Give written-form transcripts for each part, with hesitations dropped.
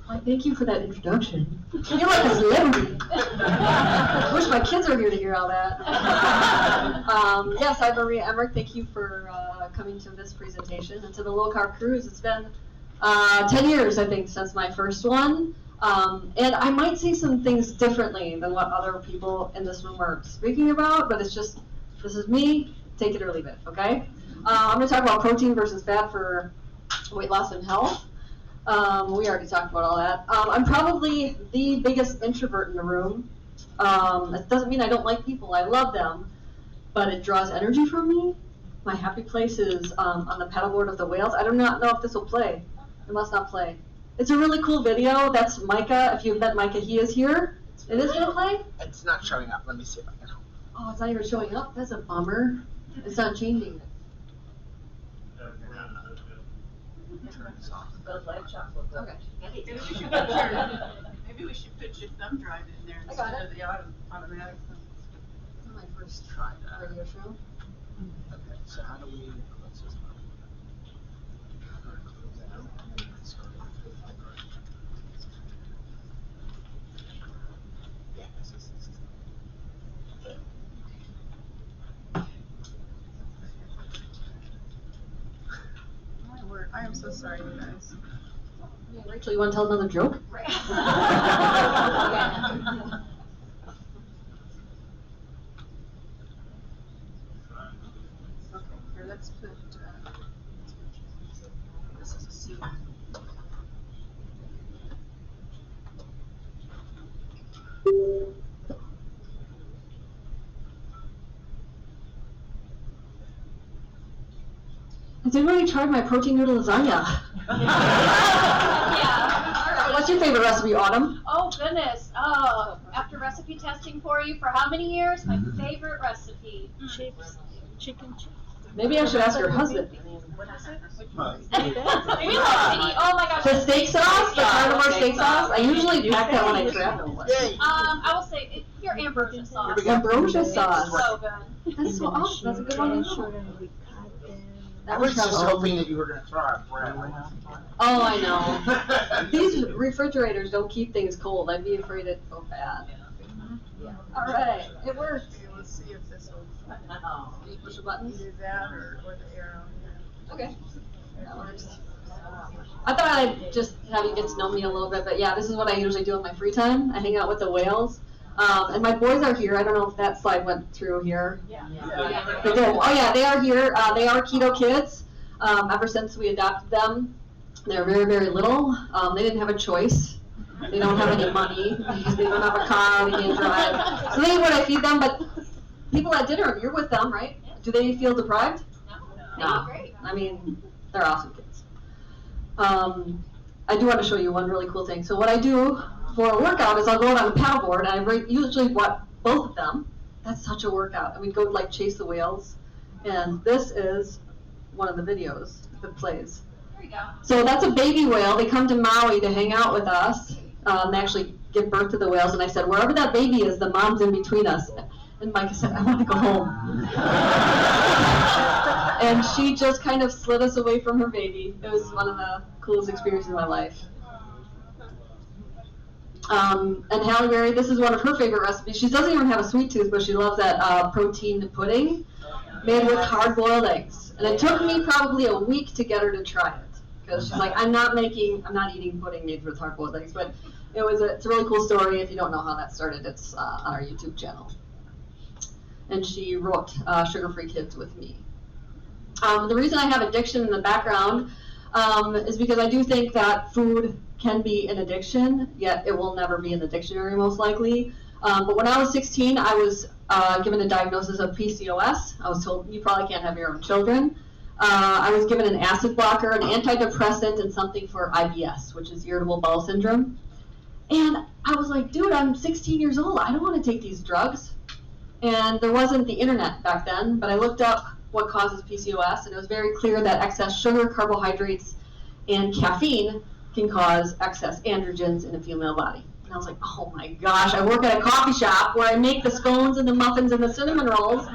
Why, thank you for that introduction. You feel like a celebrity. I wish my kids were here to hear all that. Yes, I'm Maria Emmerich. Thank you for coming to this presentation and to the Low Carb Cruise. It's been 10 years, I think, since my first one. And I might say some things differently than what other people in this room are speaking about, but it's just, this is me, take it or leave it, okay? I'm going to talk about protein versus fat for weight loss and health. We already talked about all that. I'm probably the biggest introvert in the room. It doesn't mean I don't like people. I love them, but it draws energy from me. My happy place is on the paddleboard of the whales. I do not know if this will play. It must not play. It's a really cool video. That's Micah. If you've met Micah, he is here. It is going to play? It's not showing up. Let me see if I can help. Oh, it's not even showing up? That's a bummer. It's not changing. Turn this off. Okay. Maybe we should put your thumb drive in there I got instead of the automatic thumb. This is my first Try that. radio show. Okay, so how do we close this one? How do I close that out? Yeah, this is. My word, I am so sorry, you guys. Yeah, Rachel, you want to tell another joke? Right. Okay, here, let's put, this is a C. Has anybody tried my protein noodle lasagna? Yeah. What's your favorite recipe, Autumn? Oh goodness. Oh, after recipe testing for you for how many years? My favorite recipe. Chips, chicken chips. Maybe I should ask your husband. What is it? Maybe like oh my gosh. The steak sauce, the carnivore steak sauce. I usually pack that when I travel. Yay! I will say your ambrosia sauce. Ambrosia It's sauce. so good. That's so awesome. That's a good one to know. I was just hoping that you were going to throw out bread. Oh, I know. These refrigerators don't keep things cold. I'd be afraid it'd go bad. All right, it works. Okay, let's see if this will, Can you push the buttons? either that or the arrow. Okay, that works. I thought I'd just have you get to know me a little bit, but yeah, this is what I usually do in my free time. I hang out with the whales. And my boys are here. I don't know if that slide went through here. Yeah. They did. Oh yeah, they are here. They are keto kids. Ever since we adopted them, they're very, very little. They didn't have a choice. They don't have any money because they don't have a car. They can't drive. So they eat what I feed them. But people at dinner, you're with them, right? Do they feel deprived? No. Great. I mean, they're awesome kids. I do want to show you one really cool thing. So what I do for a workout is I'll go out on a paddleboard and I usually want both of them. That's such a workout. And we'd go like chase the whales. And this is one of the videos that plays. There you go. So that's a baby whale. They come to Maui to hang out with us. They actually give birth to the whales. And I said, wherever that baby is, the mom's in between us. And Micah said, I want to go home. And she just kind of slid us away from her baby. It was one of the coolest experiences of my life. And Halle Berry, this is one of her favorite recipes. She doesn't even have a sweet tooth, but she loves that protein pudding made with hard-boiled eggs. And it took me probably a week to get her to try it. Because she's like, I'm not eating pudding made with hard-boiled eggs. But it's a really cool story. If you don't know how that started, it's on our YouTube channel. And she wrote Sugar-Free Kids with me. The reason I have addiction in the background is because I do think that food can be an addiction, yet it will never be in the dictionary most likely. But when I was 16, I was given a diagnosis of PCOS. I was told, you probably can't have your own children. I was given an acid blocker, an antidepressant, and something for IBS, which is irritable bowel syndrome. And I was like, dude, I'm 16 years old. I don't want to take these drugs. And there wasn't the internet back then, but I looked up what causes PCOS, and it was very clear that excess sugar, carbohydrates, and caffeine can cause excess androgens in a female body. And I was like, oh my gosh, I work at a coffee shop where I make the scones and the muffins and the cinnamon rolls.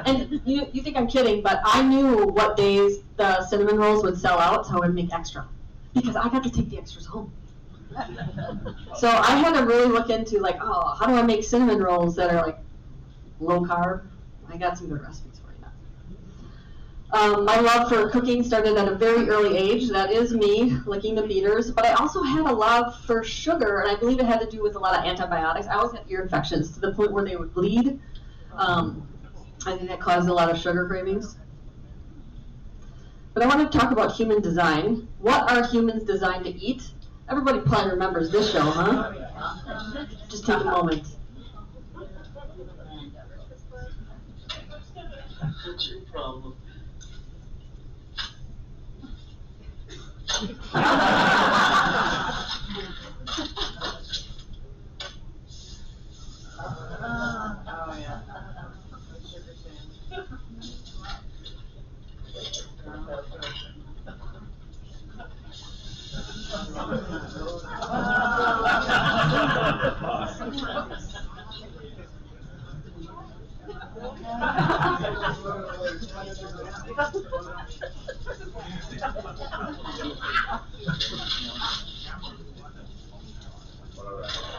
And you think I'm kidding, but I knew what days the cinnamon rolls would sell out, so I would make extra. Because I got to take the extras home. So I had to really look into like, oh, how do I make cinnamon rolls that are like low carb? I got some good recipes for you now. My love for cooking started at a very early age. That is me licking the beaters. But I also had a love for sugar, and I believe it had to do with a lot of antibiotics. I always had ear infections to the point where they would bleed. I think that caused a lot of sugar cravings. But I want to talk about human design. What are humans designed to eat? Everybody probably remembers this show, huh? Just take a moment. What's your problem? Oh, yeah.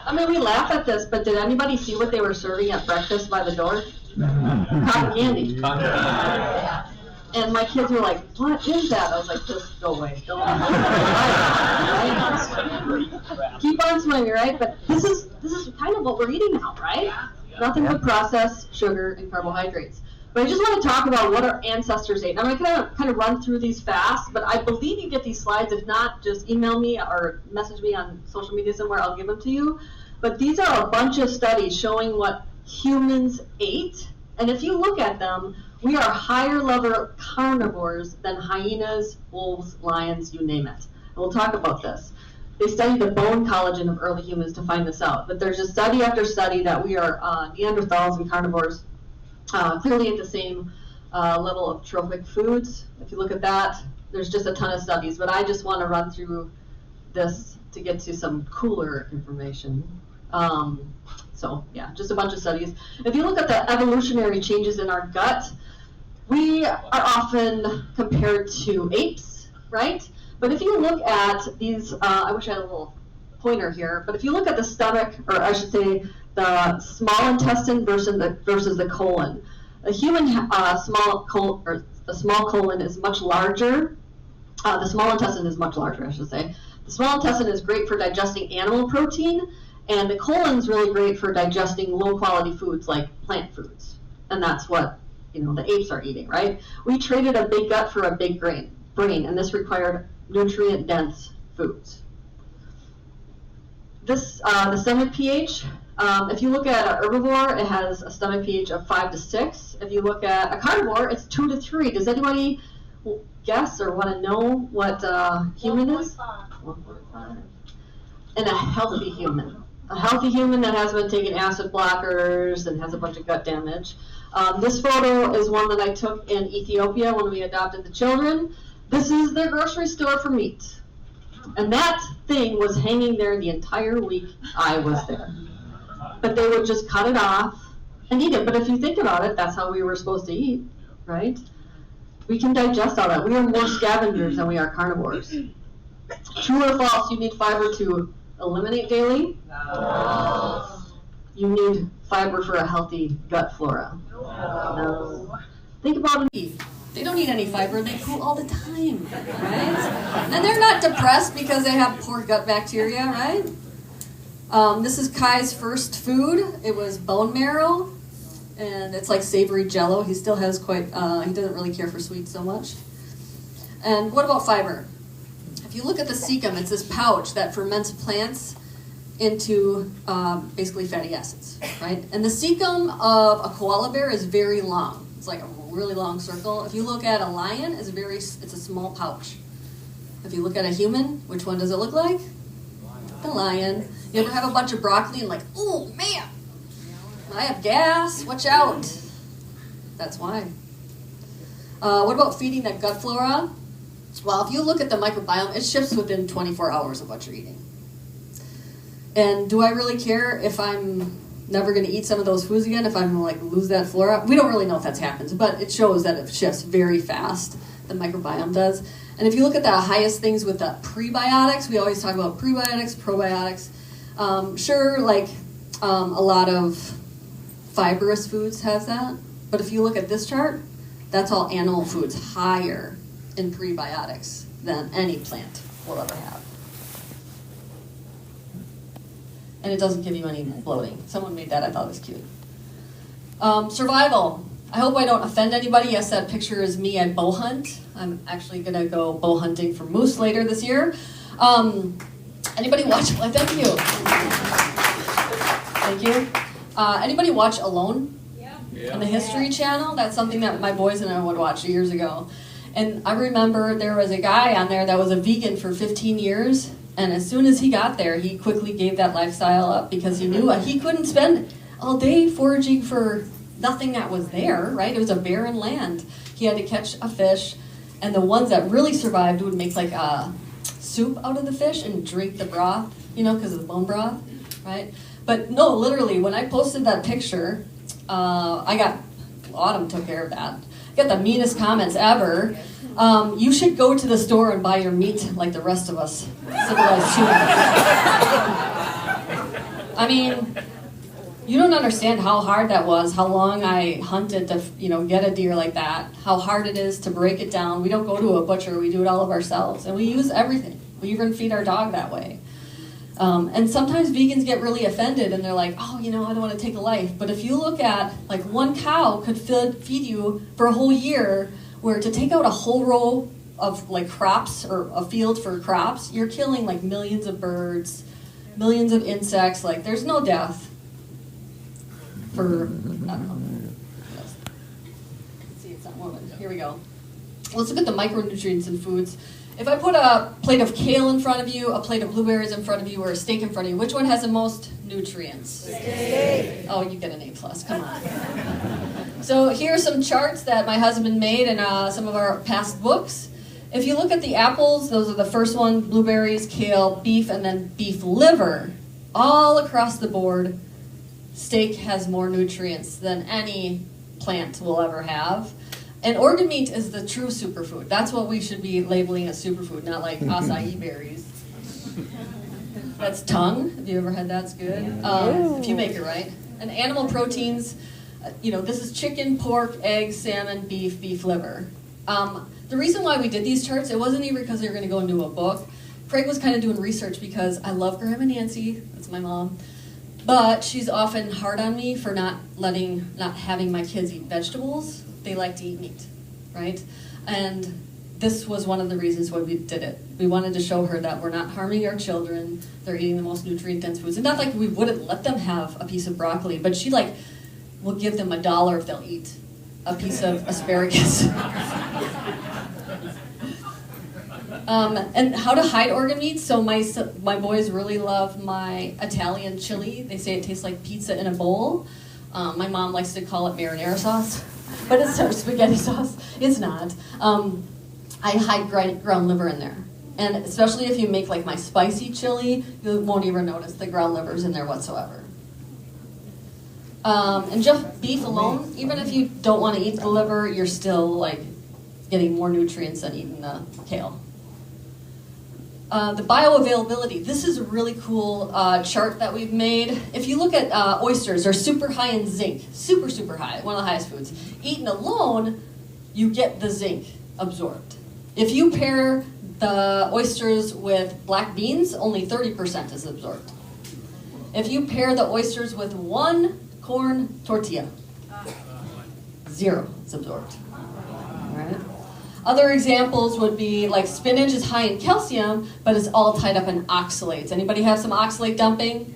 I mean, we laugh at this, but did anybody see what they were serving at breakfast by the door? Cotton candy. And my kids were like, what is that? I was like, just go away. Don't right? Keep on swimming, right? But this is kind of what we're eating now, right? Nothing but processed sugar and carbohydrates. But I just want to talk about what our ancestors ate. I'm going to kind of run through these fast, but I believe you get these slides. If not, just email me or message me on social media somewhere. I'll give them to you. But these are a bunch of studies showing what humans ate. And if you look at them, we are higher level carnivores than hyenas, wolves, lions, you name it. And we'll talk about this. They studied the bone collagen of early humans to find this out. But there's just study after study that we are Neanderthals and carnivores clearly at the same level of trophic foods. If you look at that, there's just a ton of studies. But I just want to run through this to get to some cooler information. So yeah, just a bunch of studies. If you look at the evolutionary changes in our gut, we are often compared to apes, right? But if you look at these, I wish I had a little pointer here, but if you look at the stomach, or I should say the small intestine versus the colon, a human small colon is much larger. The small intestine is much larger, I should say. The small intestine is great for digesting animal protein, and the colon is really great for digesting low-quality foods like plant foods. And that's what the apes are eating, right? We traded a big gut for a big brain, and this required nutrient-dense foods. This, the stomach pH, if you look at an herbivore, it has a stomach pH of 5 to 6. If you look at a carnivore, it's 2 to 3. Does anybody guess or want to know what human is? 1.5. And a healthy human. A healthy human that has been taking acid blockers and has a bunch of gut damage. This photo is one that I took in Ethiopia when we adopted the children. This is their grocery store for meat. And that thing was hanging there the entire week I was there. But they would just cut it off and eat it. But if you think about it, that's how we were supposed to eat, right? We can digest all that. We are more scavengers than we are carnivores. True or false, you need fiber to eliminate daily? No. You need fiber for a healthy gut flora? No. Think about it. They don't eat any fiber, they poo all the time, right? And they're not depressed because they have poor gut bacteria, right? This is Kai's first food. It was bone marrow, and it's like savory jello. He still has he doesn't really care for sweets so much. And what about fiber? If you look at the cecum, it's this pouch that ferments plants into basically fatty acids, right? And the cecum of a koala bear is very long. It's like a really long circle. If you look at a lion, it's a small pouch. If you look at a human, which one does it look like? The lion. You ever have a bunch of broccoli and like, oh man, I have gas, watch out. That's why. What about feeding that gut flora? Well, if you look at the microbiome, it shifts within 24 hours of what you're eating. And do I really care if I'm never going to eat some of those foods again, if I'm going to lose that flora? We don't really know if that happens, but it shows that it shifts very fast. the microbiome does. And if you look at the highest things with the prebiotics, we always talk about prebiotics, probiotics. Sure, like a lot of fibrous foods has that. But if you look at this chart, that's all animal foods higher in prebiotics than any plant will ever have. And it doesn't give you any bloating. Someone made that, I thought it was cute. Survival. I hope I don't offend anybody. Yes, that picture is me at bow hunt. I'm actually gonna go bow hunting for moose later this year. Anybody watch, thank you. Thank you. Anybody watch Alone? Yeah. On the History Channel? That's something that my boys and I would watch years ago. And I remember there was a guy on there that was a vegan for 15 years. And as soon as he got there, he quickly gave that lifestyle up because he knew he couldn't spend all day foraging for nothing that was there, right? It was a barren land. He had to catch a fish, and the ones that really survived would make like a soup out of the fish and drink the broth, because of the bone broth, right? But no, literally, when I posted that picture, Autumn took care of that. I got the meanest comments ever. You should go to the store and buy your meat like the rest of us civilized humans. I mean, you don't understand how hard that was, how long I hunted to, get a deer like that, how hard it is to break it down. We don't go to a butcher, we do it all of ourselves, and we use everything. We even feed our dog that way. And sometimes vegans get really offended and they're like, I don't want to take a life. But if you look at, like, one cow could feed you for a whole year, where to take out a whole row of, like, crops or a field for crops, you're killing, like, millions of birds, millions of insects. Like, there's no death for, I don't know. Let's see, it's not moving. Here we go. Let's look at the micronutrients in foods. If I put a plate of kale in front of you, a plate of blueberries in front of you, or a steak in front of you, which one has the most nutrients? Steak. Oh, you get an A+, come on. So here are some charts that my husband made in some of our past books. If you look at the apples, those are the first one, blueberries, kale, beef, and then beef liver. All across the board, steak has more nutrients than any plant will ever have. And organ meat is the true superfood. That's what we should be labeling as superfood, not like acai berries. That's tongue. Have you ever had that? It's good. If you make it right. And animal proteins, this is chicken, pork, eggs, salmon, beef liver. The reason why we did these charts, it wasn't even because they were going to go into a book. Craig was kind of doing research because I love Grandma Nancy. That's my mom. But she's often hard on me for not having my kids eat vegetables. They like to eat meat, right? And this was one of the reasons why we did it. We wanted to show her that we're not harming our children. They're eating the most nutrient-dense foods. And not like we wouldn't let them have a piece of broccoli, but she will give them $1 if they'll eat a piece of asparagus. And how to hide organ meat. So my boys really love my Italian chili. They say it tastes like pizza in a bowl. My mom likes to call it marinara sauce. But it's spaghetti sauce. It's not. I hide ground liver in there. And especially if you make like my spicy chili, you won't even notice the ground liver's in there whatsoever. And just beef alone, even if you don't want to eat the liver, you're still like getting more nutrients than eating the kale. The bioavailability. This is a really cool chart that we've made. If you look at oysters, they're super high in zinc. Super, super high. One of the highest foods. Eaten alone, you get the zinc absorbed. If you pair the oysters with black beans, only 30% is absorbed. If you pair the oysters with one corn tortilla, 0 is absorbed. All right. Other examples would be like spinach is high in calcium, but it's all tied up in oxalates. Anybody have some oxalate dumping?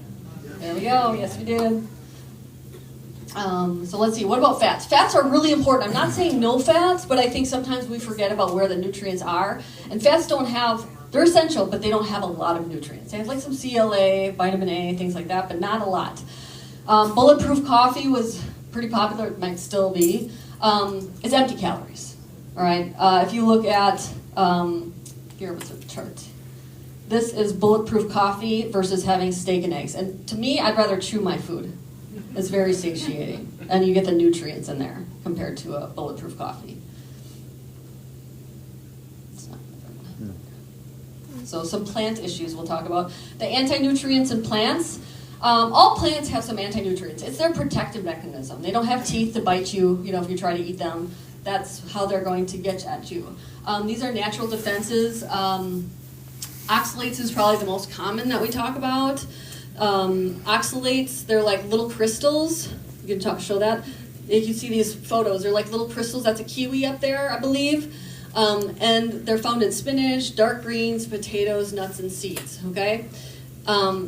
There we go. Yes, we did. So let's see. What about fats? Fats are really important. I'm not saying no fats, but I think sometimes we forget about where the nutrients are. And fats they're essential, but they don't have a lot of nutrients. They have like some CLA, vitamin A, things like that, but not a lot. Bulletproof coffee was pretty popular. It might still be. It's empty calories. All right, if you look at, here was the chart. This is bulletproof coffee versus having steak and eggs. And to me, I'd rather chew my food. It's very satiating. And you get the nutrients in there compared to a bulletproof coffee. So some plant issues we'll talk about. The anti-nutrients in plants. All plants have some anti-nutrients. It's their protective mechanism. They don't have teeth to bite you, if you try to eat them. That's how they're going to get at you. These are natural defenses. Oxalates is probably the most common that we talk about. Oxalates, they're like little crystals. You can show that. If you see these photos, they're like little crystals. That's a kiwi up there, I believe. And they're found in spinach, dark greens, potatoes, nuts, and seeds, okay?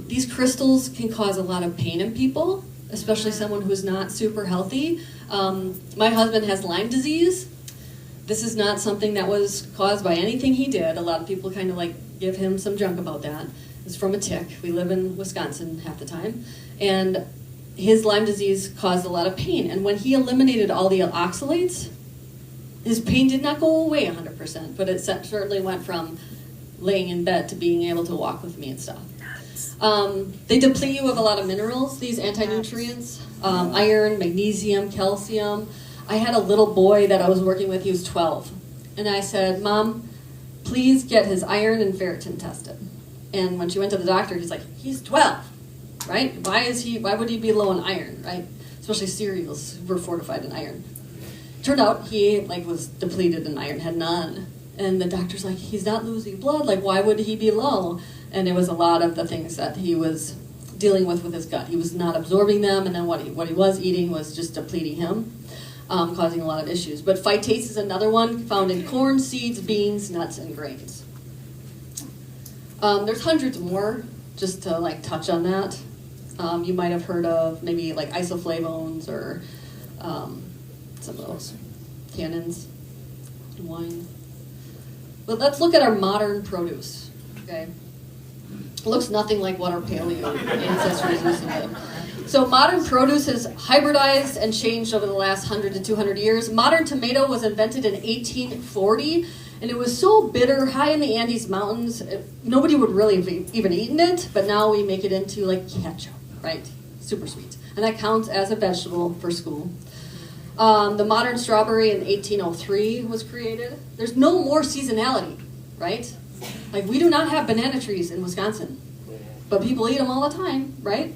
These crystals can cause a lot of pain in people, especially someone who's not super healthy. My husband has Lyme disease. This is not something that was caused by anything he did. A lot of people kind of give him some junk about that. It's from a tick. We live in Wisconsin half the time. And his Lyme disease caused a lot of pain. And when he eliminated all the oxalates, his pain did not go away 100%, but it certainly went from laying in bed to being able to walk with me and stuff. They deplete you of a lot of minerals, these anti-nutrients, iron, magnesium, calcium. I had a little boy that I was working with, he was 12. And I said, Mom, please get his iron and ferritin tested. And when she went to the doctor, he's like, he's 12, right? Why would he be low in iron, right? Especially cereals were fortified in iron. Turned out he was depleted in iron, had none. And the doctor's like, he's not losing blood, why would he be low? And it was a lot of the things that he was dealing with his gut. He was not absorbing them, and then what he was eating was just depleting him, causing a lot of issues. But phytase is another one found in corn, seeds, beans, nuts, and grains. There's hundreds more, just to touch on that. You might have heard of maybe isoflavones or some of those tannins in wine. But let's look at our modern produce, okay? It looks nothing like what our paleo ancestors used to do. So modern produce has hybridized and changed over the last 100 to 200 years. Modern tomato was invented in 1840, and it was so bitter, high in the Andes Mountains, nobody would really have even eaten it, but now we make it into ketchup, right? Super sweet. And that counts as a vegetable for school. The modern strawberry in 1803 was created. There's no more seasonality, right? We do not have banana trees in Wisconsin, but people eat them all the time, right?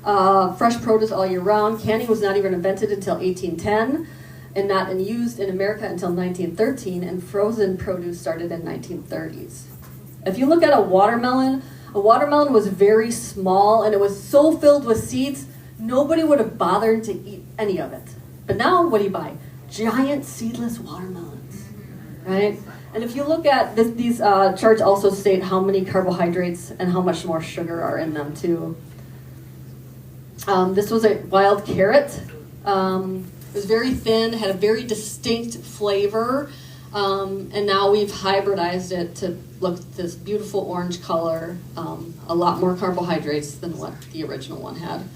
Fresh produce all year round. Canning was not even invented until 1810 and not used in America until 1913, and frozen produce started in 1930s. If you look at a watermelon was very small, and it was so filled with seeds, nobody would have bothered to eat any of it. But now, what do you buy? Giant seedless watermelons, right? And if you look at these charts also state how many carbohydrates and how much more sugar are in them too. This was a wild carrot. It was very thin, had a very distinct flavor, and now we've hybridized it to look this beautiful orange color, a lot more carbohydrates than what the original one had.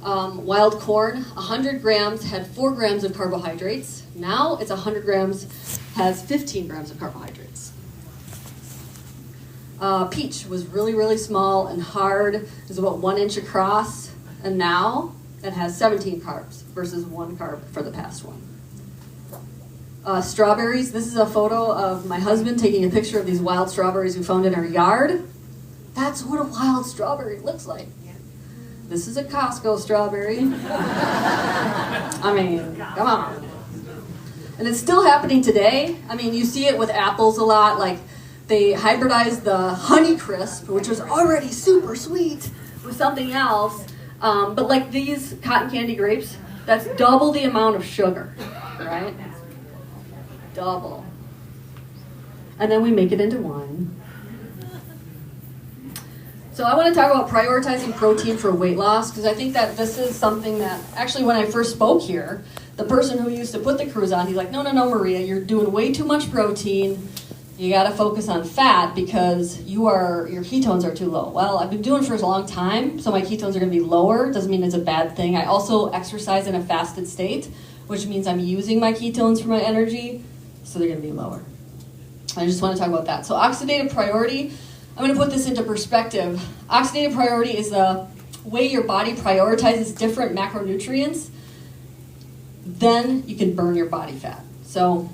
Wild corn, 100 grams had 4 grams of carbohydrates. Now it's 100 grams, has 15 grams of carbohydrates. Peach was really, really small and hard. It was about 1 inch across, and now it has 17 carbs versus 1 carb for the past one. Strawberries, this is a photo of my husband taking a picture of these wild strawberries we found in our yard. That's what a wild strawberry looks like. This is a Costco strawberry. I mean, come on. And it's still happening today. I mean, you see it with apples a lot. They hybridized the Honey Crisp, which was already super sweet, with something else. But these cotton candy grapes, that's double the amount of sugar, right? Double. And then we make it into wine. So I want to talk about prioritizing protein for weight loss, because I think that this is something that, actually when I first spoke here, the person who used to put the cruise on, he's like, no, Maria, you're doing way too much protein. You got to focus on fat because your ketones are too low. Well, I've been doing it for a long time, so my ketones are going to be lower. Doesn't mean it's a bad thing. I also exercise in a fasted state, which means I'm using my ketones for my energy, so they're going to be lower. I just want to talk about that. So oxidative priority, I'm going to put this into perspective. Oxidative priority is the way your body prioritizes different macronutrients. Then you can burn your body fat. So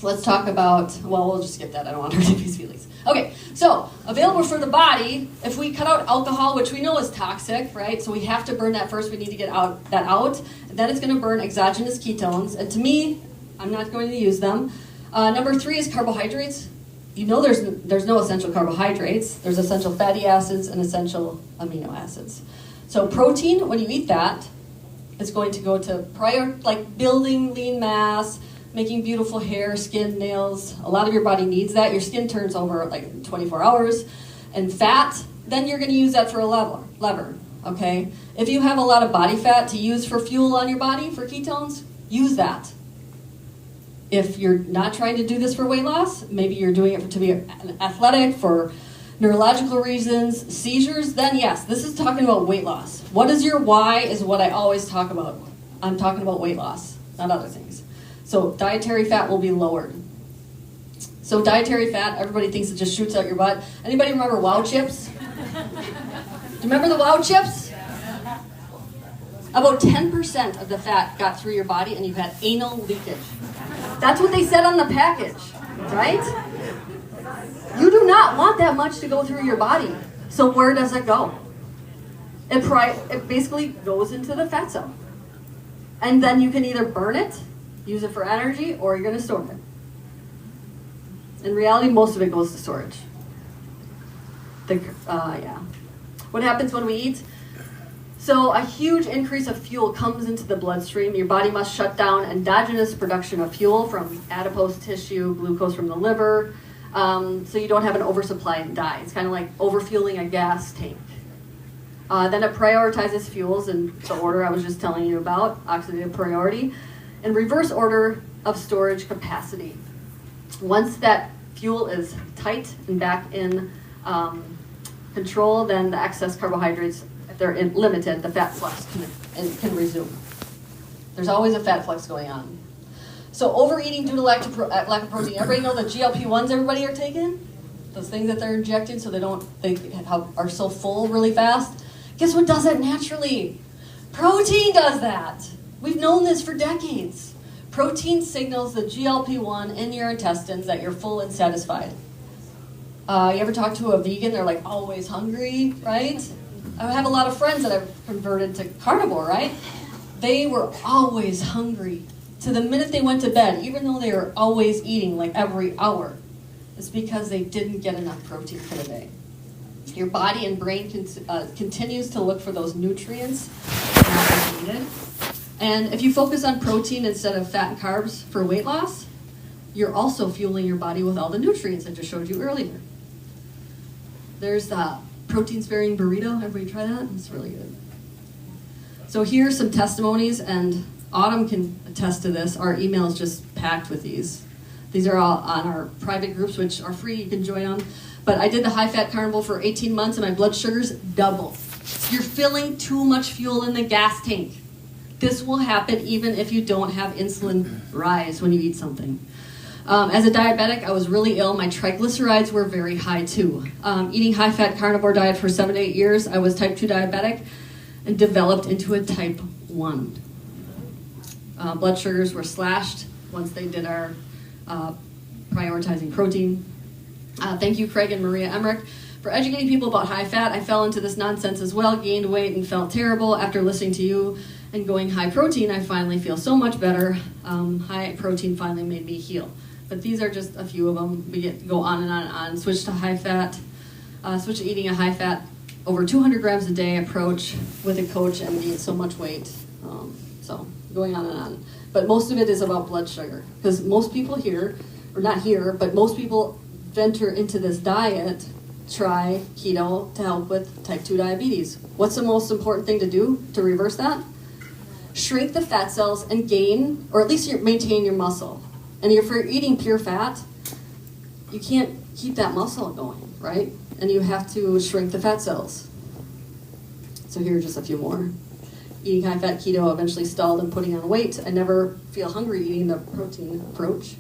let's talk about, well, we'll just skip that. I don't want to hurt these feelings. Okay, so available for the body, if we cut out alcohol, which we know is toxic, right? So we have to burn that first. We need to get that out. And then it's going to burn exogenous ketones. And to me, I'm not going to use them. Number 3 is carbohydrates. You know there's no essential carbohydrates. There's essential fatty acids and essential amino acids. So protein, when you eat that, it's going to go to like building lean mass, making beautiful hair, skin, nails. A lot of your body needs that. Your skin turns over like 24 hours. And fat, then you're going to use that for a lever, okay? If you have a lot of body fat to use for fuel on your body, for ketones, use that. If you're not trying to do this for weight loss, maybe you're doing it to be athletic, for neurological reasons, seizures, then yes, this is talking about weight loss. What is your why is what I always talk about. I'm talking about weight loss, not other things. So dietary fat will be lowered. So dietary fat, everybody thinks it just shoots out your butt. Anybody remember Wow Chips? Do you remember the Wow Chips? About 10% of the fat got through your body and you had anal leakage. That's what they said on the package, right? You do not want that much to go through your body. So where does it go? It basically goes into the fat cell. And then you can either burn it, use it for energy, or you're going to store it. In reality, most of it goes to storage. What happens when we eat? So a huge increase of fuel comes into the bloodstream. Your body must shut down endogenous production of fuel from adipose tissue, glucose from the liver, so you don't have an oversupply and die. It's kind of like overfueling a gas tank. Then it prioritizes fuels in the order I was just telling you about, oxidative priority, and reverse order of storage capacity. Once that fuel is tight and back in control, then the excess carbohydrates, if they're limited, the fat flux can resume. There's always a fat flux going on. So overeating due to lack of protein. Everybody know the GLP-1s everybody are taking? Those things that they're injecting so they are so full really fast. Guess what does that naturally? Protein does that. We've known this for decades. Protein signals the GLP-1 in your intestines that you're full and satisfied. You ever talk to a vegan? They're like always hungry, right? I have a lot of friends that I've converted to carnivore, right? They were always hungry to the minute they went to bed, even though they were always eating like every hour. It's because they didn't get enough protein for the day. Your body and brain continues to look for those nutrients that are needed. And if you focus on protein instead of fat and carbs for weight loss, you're also fueling your body with all the nutrients I just showed you earlier. There's the protein-sparing burrito. Everybody try that? It's really good. So here's some testimonies, and Autumn can attest to this. Our email is just packed with these. These are all on our private groups, which are free. You can join them. But I did the high-fat carnival for 18 months, and my blood sugars doubled. You're filling too much fuel in the gas tank. This will happen even if you don't have insulin rise when you eat something. As a diabetic, I was really ill. My triglycerides were very high too. Eating high-fat carnivore diet for 7 to 8 years, I was type 2 diabetic and developed into a type 1. Blood sugars were slashed once they did our prioritizing protein. Thank you, Craig and Maria Emmerich, for educating people about high fat. I fell into this nonsense as well, gained weight and felt terrible. After listening to you and going high protein, I finally feel so much better. High protein finally made me heal. But these are just a few of them. We go on and on and on. Switch to high fat, switch to eating a high fat, over 200 grams a day approach with a coach and gain so much weight. So going on and on. But most of it is about blood sugar. Because most people here, or not here, but most people venture into this diet, try keto to help with type 2 diabetes. What's the most important thing to do to reverse that? Shrink the fat cells and gain, or at least maintain your muscle. And if you're eating pure fat, you can't keep that muscle going, right? And you have to shrink the fat cells. So here are just a few more. Eating high-fat keto eventually stalled in putting on weight. I never feel hungry eating the protein approach.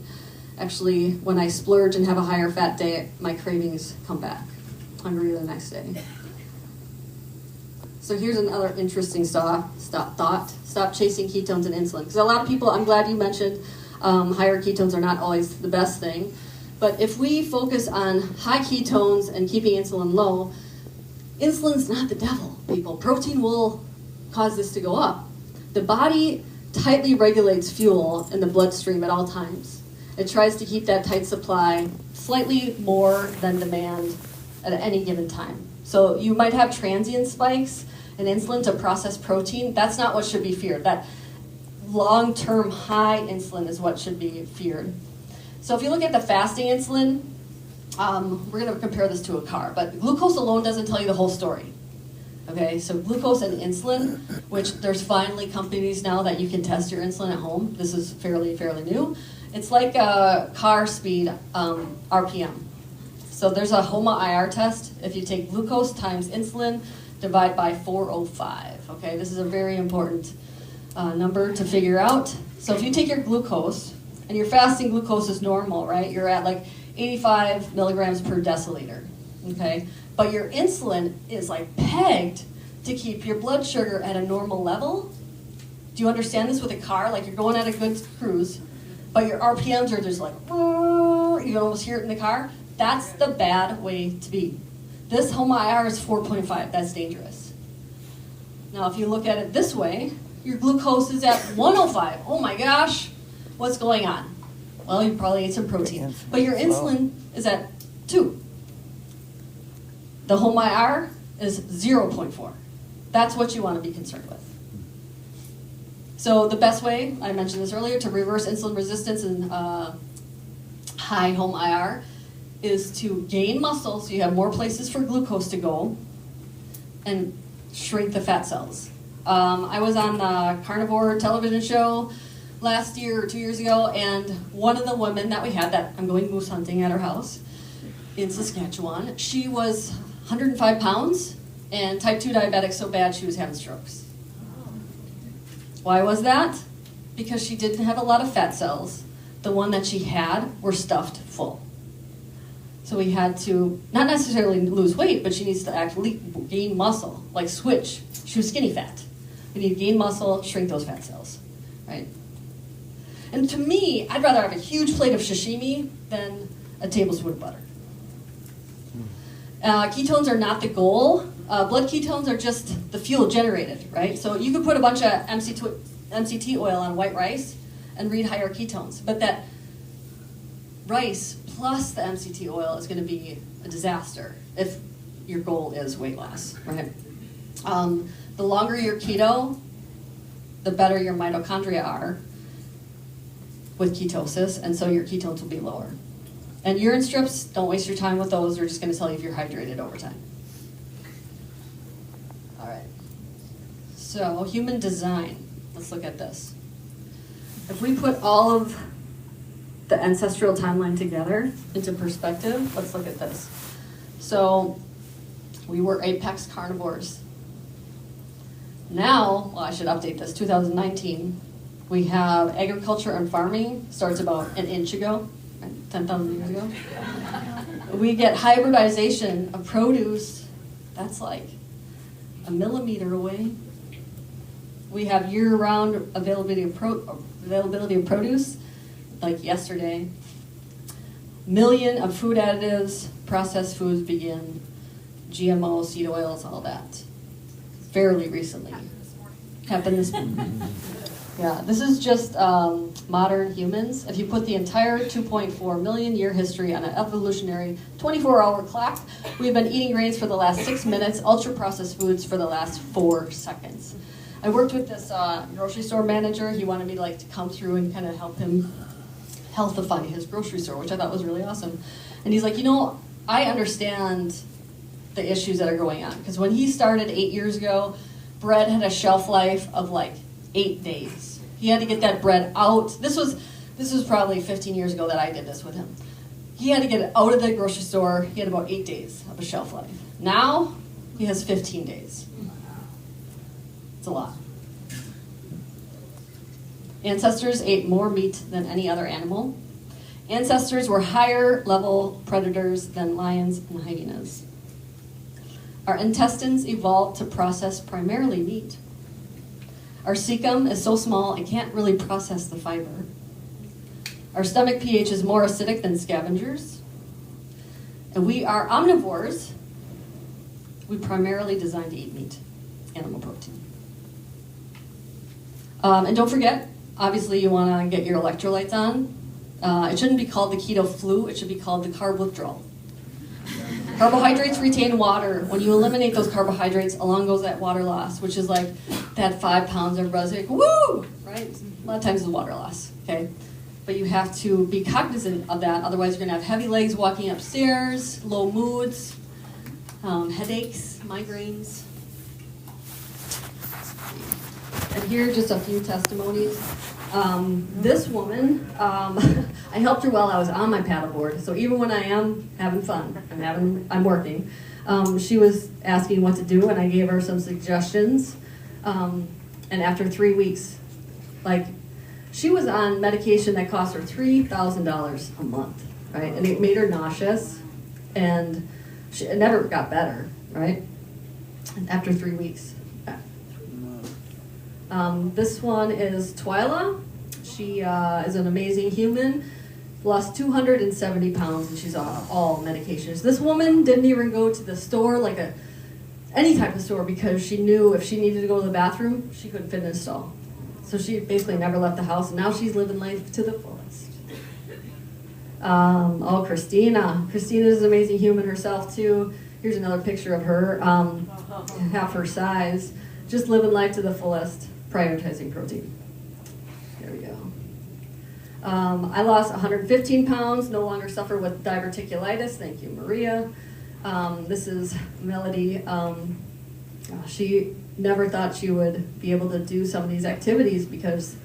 Actually, when I splurge and have a higher fat day, my cravings come back. Hungry the next day. So here's another interesting thought. Stop chasing ketones and insulin. Because a lot of people, I'm glad you mentioned, Higher ketones are not always the best thing. But if we focus on high ketones and keeping insulin low, insulin's not the devil, people. Protein will cause this to go up. The body tightly regulates fuel in the bloodstream at all times. It tries to keep that tight supply slightly more than demand at any given time. So you might have transient spikes in insulin to process protein. That's not what should be feared. That long-term high insulin is what should be feared. So if you look at the fasting insulin, we're going to compare this to a car, but glucose alone doesn't tell you the whole story. Okay, so glucose and insulin, which there's finally companies now that you can test your insulin at home. This is fairly new. It's like a car speed RPM. So there's a HOMA-IR test. If you take glucose times insulin, divide by 405. Okay, this is a very important number to figure out. So if you take your glucose, and your fasting glucose is normal, right? You're at like 85 milligrams per deciliter, okay? But your insulin is like pegged to keep your blood sugar at a normal level. Do you understand this with a car? Like you're going at a good cruise, but your RPMs are just like, you can almost hear it in the car. That's the bad way to be. This HOMA-IR is 4.5, that's dangerous. Now if you look at it this way, your glucose is at 105. Oh my gosh, what's going on? Well, you probably ate some protein. But your insulin is at 2. The HOMA-IR is 0.4. That's what you want to be concerned with. So the best way, I mentioned this earlier, to reverse insulin resistance and high HOMA-IR is to gain muscle so you have more places for glucose to go and shrink the fat cells. I was on the carnivore television show last year or 2 years ago, and one of the women that we had, that I'm going moose hunting at her house in Saskatchewan, she was 105 pounds and type 2 diabetic so bad she was having strokes. Why was that? Because she didn't have a lot of fat cells. The one that she had were stuffed full. So we had to, not necessarily lose weight, but she needs to actually gain muscle, like switch. She was skinny fat. We need to gain muscle, shrink those fat cells, right? And to me, I'd rather have a huge plate of sashimi than a tablespoon of butter. Ketones are not the goal. Blood ketones are just the fuel generated, right? So you could put a bunch of MCT oil on white rice and read higher ketones, but that rice plus the MCT oil is going to be a disaster if your goal is weight loss, right? The longer your keto, the better your mitochondria are with ketosis, and so your ketones will be lower. And urine strips, don't waste your time with those. They're just going to tell you if you're hydrated over time. All right. So human design. Let's look at this. If we put all of the ancestral timeline together into perspective, let's look at this. So we were apex carnivores. Now, well, I should update this, 2019, we have agriculture and farming starts about an inch ago, 10,000 years ago. We get hybridization of produce, that's like a millimeter away. We have year-round availability of produce, like yesterday. Million of food additives, processed foods begin, GMO, seed oils, all that. Fairly recently. Happened this morning. Yeah, this is just modern humans. If you put the entire 2.4 million year history on an evolutionary 24-hour clock, we've been eating grains for the last 6 minutes, ultra-processed foods for the last 4 seconds. I worked with this grocery store manager. He wanted me to come through and kind of help him healthify his grocery store, which I thought was really awesome. And he's like, I understand the issues that are going on. Because when he started 8 years ago, bread had a shelf life of 8 days. He had to get that bread out. This was probably 15 years ago that I did this with him. He had to get it out of the grocery store. He had about 8 days of a shelf life. Now, he has 15 days. It's a lot. Ancestors ate more meat than any other animal. Ancestors were higher level predators than lions and hyenas. Our intestines evolved to process primarily meat. Our cecum is so small it can't really process the fiber. Our stomach pH is more acidic than scavengers. And we are omnivores. We primarily designed to eat meat, animal protein. And don't forget, obviously you want to get your electrolytes on. It shouldn't be called the keto flu, it should be called the carb withdrawal. Carbohydrates retain water. When you eliminate those carbohydrates, along goes that water loss, which is like that 5 pounds everybody's like, woo, right? A lot of times it's water loss, okay? But you have to be cognizant of that, otherwise you're gonna have heavy legs walking upstairs, low moods, headaches, migraines. And here are just a few testimonies. This woman, I helped her while I was on my paddleboard. So even when I am having fun, I'm working. She was asking what to do, and I gave her some suggestions. And after 3 weeks, like, she was on medication that cost her $3,000 a month, right? And it made her nauseous, and it never got better, right? After 3 weeks. This one is Twyla. She is an amazing human. Lost 270 pounds, and she's on all medications. This woman didn't even go to the store, like any type of store, because she knew if she needed to go to the bathroom, she couldn't fit in a stall. So she basically never left the house, and now she's living life to the fullest. Christina. Christina is an amazing human herself, too. Here's another picture of her, half her size. Just living life to the fullest, prioritizing protein. There we go. I lost 115 pounds, no longer suffer with diverticulitis. Thank you, Maria. This is Melody. She never thought she would be able to do some of these activities because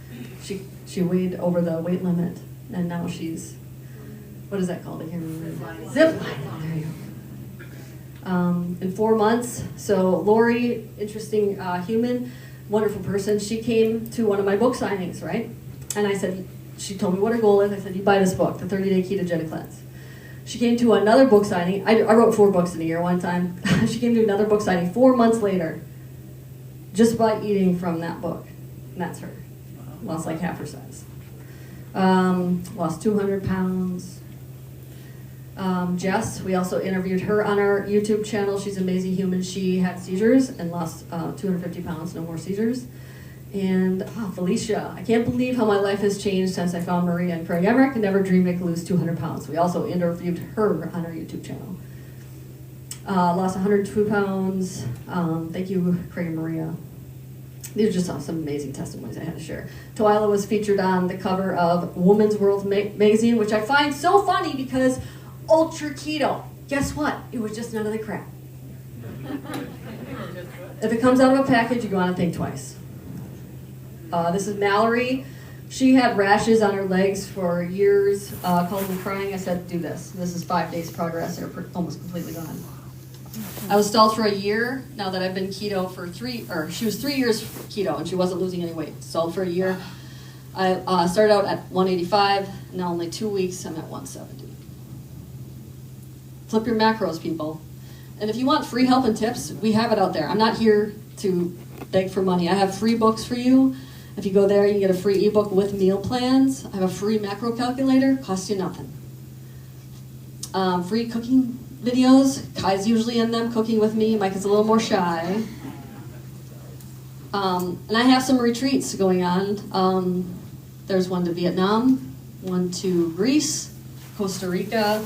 she weighed over the weight limit, and now she's, what is that called? I can't remember. Zip line. There you go. In 4 months. So Lori, interesting human, wonderful person. She came to one of my book signings, right? And I said, she told me what her goal is. I said, you buy this book, The 30-Day Ketogenic Cleanse. She came to another book signing. I wrote 4 books in a year one time. She came to another book signing 4 months later, just by eating from that book. And that's her. Lost like half her size. Lost 200 pounds. Jess, we also interviewed her on our YouTube channel. She's an amazing human. She had seizures and lost 250 pounds, no more seizures. And Felicia, I can't believe how my life has changed since I found Maria and Craig Emmerich. I never dreamed I could lose 200 pounds. We also interviewed her on our YouTube channel. Lost 102 pounds. Thank you, Craig and Maria. These are just some amazing testimonies I had to share. Twyla was featured on the cover of Women's World magazine, which I find so funny because ultra keto. Guess what? It was just none of the crap. If it comes out of a package, you want to think twice. This is Mallory. She had rashes on her legs for years, called me crying. I said, do this. This is 5 days progress. They're almost completely gone. I was stalled for a year. Now that I've been keto for she was 3 years keto and she wasn't losing any weight. Stalled for a year. I started out at 185. Now only 2 weeks, I'm at 170. Flip your macros, people. And if you want free help and tips, we have it out there. I'm not here to beg for money. I have free books for you. If you go there, you can get a free ebook with meal plans. I have a free macro calculator, costs you nothing. Free cooking videos. Kai's usually in them, cooking with me. Mike is a little more shy. And I have some retreats going on. There's one to Vietnam, one to Greece, Costa Rica.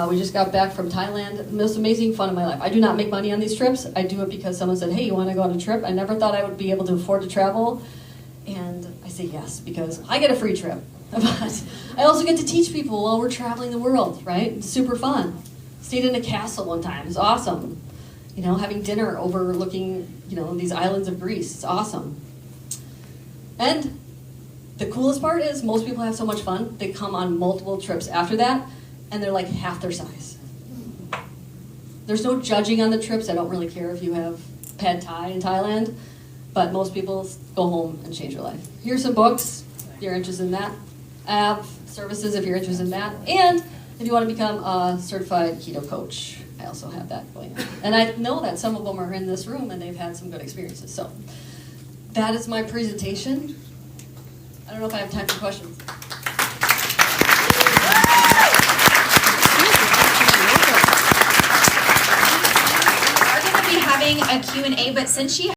We just got back from Thailand. The most amazing fun of my life. I do not make money on these trips. I do it because someone said, hey, you want to go on a trip? I never thought I would be able to afford to travel. And I say yes, because I get a free trip. But I also get to teach people while we're traveling the world, right? It's super fun. Stayed in a castle one time. It's awesome. You know, having dinner overlooking, these islands of Greece. It's awesome. And the coolest part is most people have so much fun, they come on multiple trips after that, and they're like half their size. There's no judging on the trips. I don't really care if you have pad thai in Thailand, but most people go home and change their life. Here's some books if you're interested in that. I have services if you're interested in that. And if you want to become a certified keto coach, I also have that going on. And I know that some of them are in this room and they've had some good experiences. So that is my presentation. I don't know if I have time for questions. having a Q&A, but since she